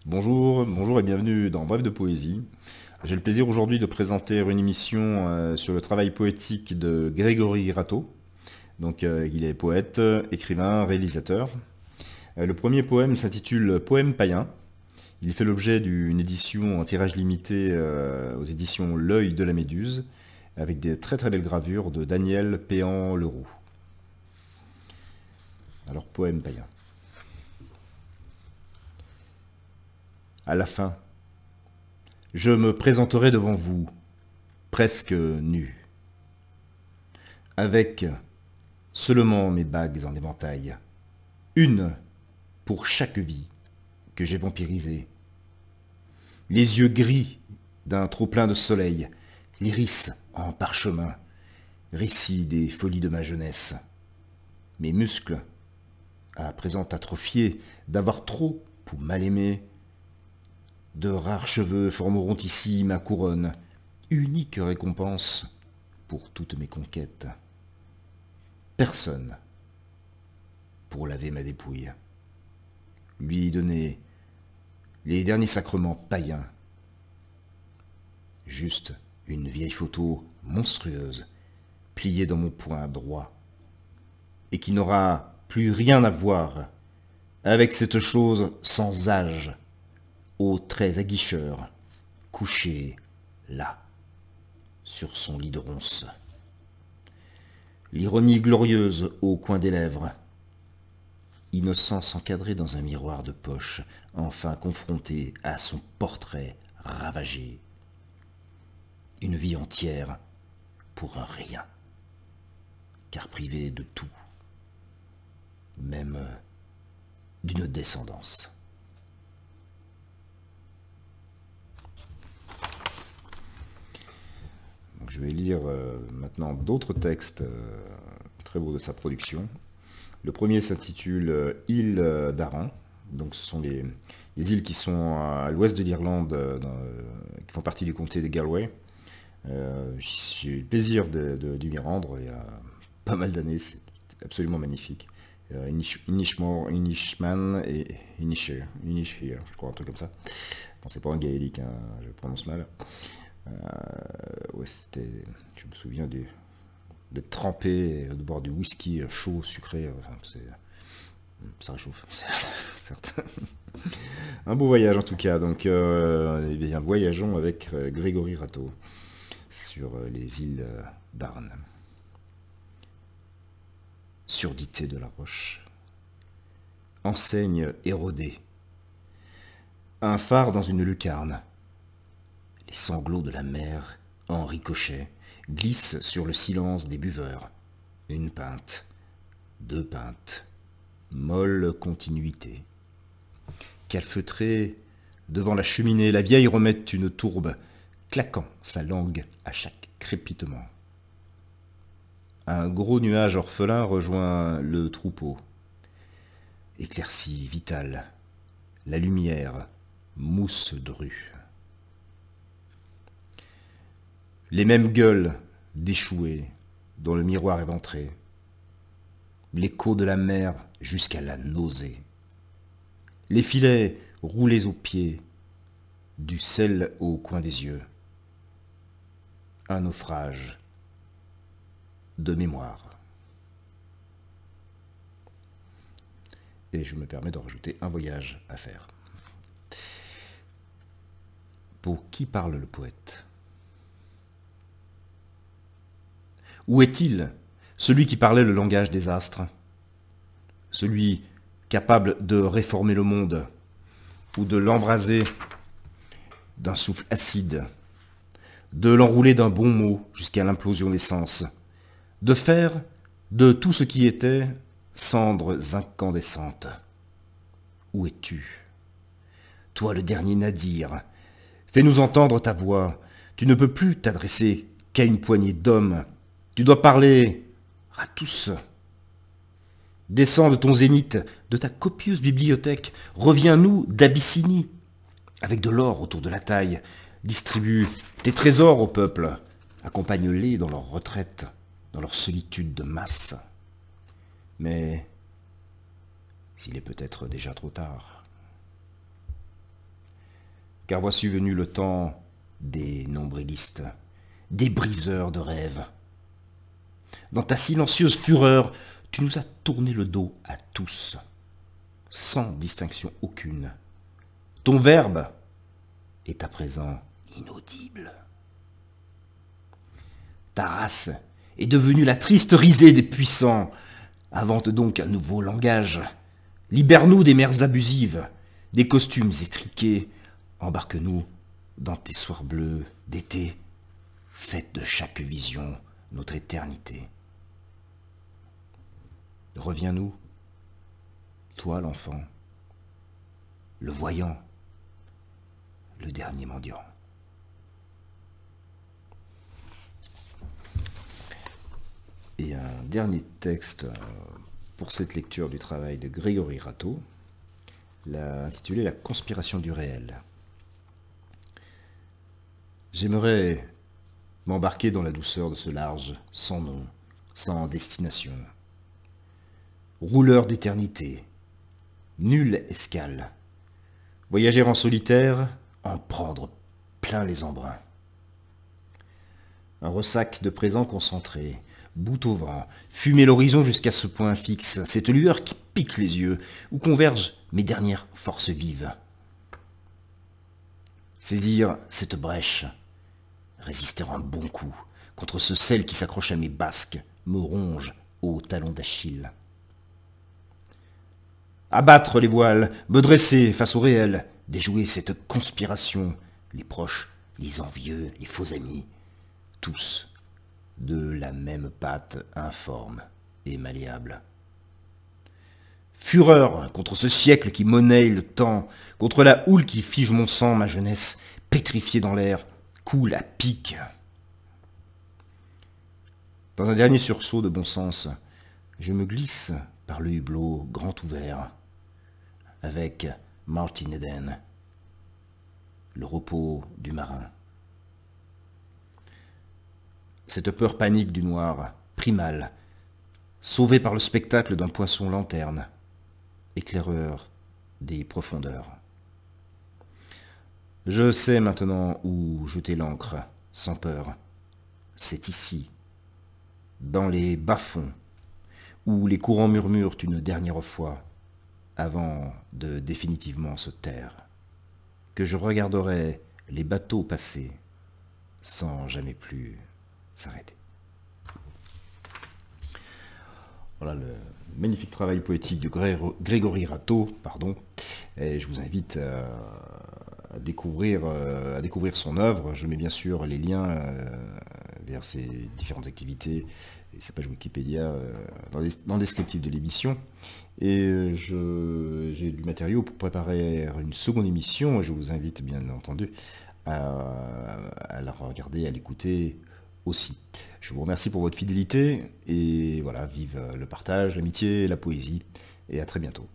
Bonjour, bonjour et bienvenue dans Bref de Poésie. J'ai le plaisir aujourd'hui de présenter une émission sur le travail poétique de Grégory Rateau. Donc, il est poète, écrivain, réalisateur. Le premier poème s'intitule Poème païen. Il fait l'objet d'une édition en tirage limité aux éditions L'œil de la Méduse, avec des très très belles gravures de Daniel Péan-Leroux. Alors, Poème païen. À la fin, je me présenterai devant vous, presque nu, avec seulement mes bagues en éventail, une pour chaque vie que j'ai vampirisée. Les yeux gris d'un trop-plein de soleil, l'iris en parchemin, récit des folies de ma jeunesse. Mes muscles, à présent atrophiés d'avoir trop pour mal aimer, de rares cheveux formeront ici ma couronne, unique récompense pour toutes mes conquêtes. Personne pour laver ma dépouille, lui donner les derniers sacrements païens. Juste une vieille photo monstrueuse, pliée dans mon poing droit, et qui n'aura plus rien à voir avec cette chose sans âge, aux traits aguicheurs, couché là, sur son lit de ronces. L'ironie glorieuse au coin des lèvres, innocence encadrée dans un miroir de poche, enfin confronté à son portrait ravagé. Une vie entière pour un rien, car privé de tout, même d'une descendance. Donc, je vais lire maintenant d'autres textes très beaux de sa production. Le premier s'intitule Île d'Arran. Donc, ce sont les îles qui sont à l'ouest de l'Irlande, qui font partie du comté de Galway. J'ai eu le plaisir d'y m'y rendre il y a pas mal d'années, c'est absolument magnifique. Inishman et Inisheer, je crois, un truc comme ça. Bon, c'est pas un gaélique, hein, je prononce mal. Ouais, je me souviens d'être trempé, de boire du whisky chaud, sucré, ça réchauffe, certain. Un beau voyage en tout cas, donc eh bien, voyageons avec Grégory Rateau sur les îles d'Arn. Surdité de la roche. Enseigne érodée. Un phare dans une lucarne. Les sanglots de la mer, en ricochet, glissent sur le silence des buveurs. Une pinte, deux pintes, molle continuité. Calfeutrée devant la cheminée, la vieille remet une tourbe, claquant sa langue à chaque crépitement. Un gros nuage orphelin rejoint le troupeau. Éclaircie vitale, la lumière, mousse de rue. Les mêmes gueules d'échouées dans le miroir éventré. L'écho de la mer jusqu'à la nausée. Les filets roulés aux pieds, du sel au coin des yeux. Un naufrage de mémoire. Et je me permets de rajouter un voyage à faire. Pour qui parle le poète ? Où est-il, celui qui parlait le langage des astres? Celui capable de réformer le monde, ou de l'embraser d'un souffle acide, de l'enrouler d'un bon mot jusqu'à l'implosion des sens, de faire de tout ce qui était cendres incandescentes. Où es-tu? Toi le dernier nadir, fais-nous entendre ta voix. Tu ne peux plus t'adresser qu'à une poignée d'hommes. Tu dois parler à tous. Descends de ton zénith, de ta copieuse bibliothèque. Reviens-nous d'Abyssinie, avec de l'or autour de la taille. Distribue tes trésors au peuple. Accompagne-les dans leur retraite, dans leur solitude de masse. Mais s'il est peut-être déjà trop tard. car voici venu le temps des nombrilistes, des briseurs de rêves. Dans ta silencieuse fureur, tu nous as tourné le dos à tous, sans distinction aucune. Ton verbe est à présent inaudible. Ta race est devenue la triste risée des puissants. Invente donc un nouveau langage. Libère-nous des mers abusives, des costumes étriqués. Embarque-nous dans tes soirs bleus d'été. Faites de chaque vision notre éternité. Reviens-nous, toi l'enfant, le voyant, le dernier mendiant. Et un dernier texte pour cette lecture du travail de Grégory Rateau, intitulé « La conspiration du réel ». J'aimerais m'embarquer dans la douceur de ce large, sans nom, sans destination. Rouleur d'éternité, nulle escale, voyager en solitaire, en prendre plein les embruns. Un ressac de présents concentrés, bout au vent, fumer l'horizon jusqu'à ce point fixe, cette lueur qui pique les yeux, où convergent mes dernières forces vives. Saisir cette brèche, résister un bon coup contre ce sel qui s'accroche à mes basques, me ronge au talon d'Achille. Abattre les voiles, me dresser face au réel, déjouer cette conspiration, les proches, les envieux, les faux amis, tous de la même pâte informe et malléable. Fureur contre ce siècle qui monnaie le temps, contre la houle qui fige mon sang, ma jeunesse, pétrifiée dans l'air, coule à pic. Dans un dernier sursaut de bon sens, je me glisse par le hublot grand ouvert, avec Martin Eden, le repos du marin. Cette peur panique du noir, primale, sauvée par le spectacle d'un poisson lanterne, éclaireur des profondeurs. Je sais maintenant où jeter l'ancre, sans peur. C'est ici, dans les bas-fonds, où les courants murmurent une dernière fois, avant de définitivement se taire, que je regarderai les bateaux passer, sans jamais plus s'arrêter. Voilà le magnifique travail poétique de Grégory Rateau, et je vous invite à découvrir son œuvre. Je mets bien sûr les liens vers ses différentes activités et sa page Wikipédia dans le descriptif de l'émission. Et j'ai du matériau pour préparer une seconde émission. Je vous invite bien entendu à la regarder, à l'écouter aussi. Je vous remercie pour votre fidélité et voilà, vive le partage, l'amitié et la poésie, et à très bientôt.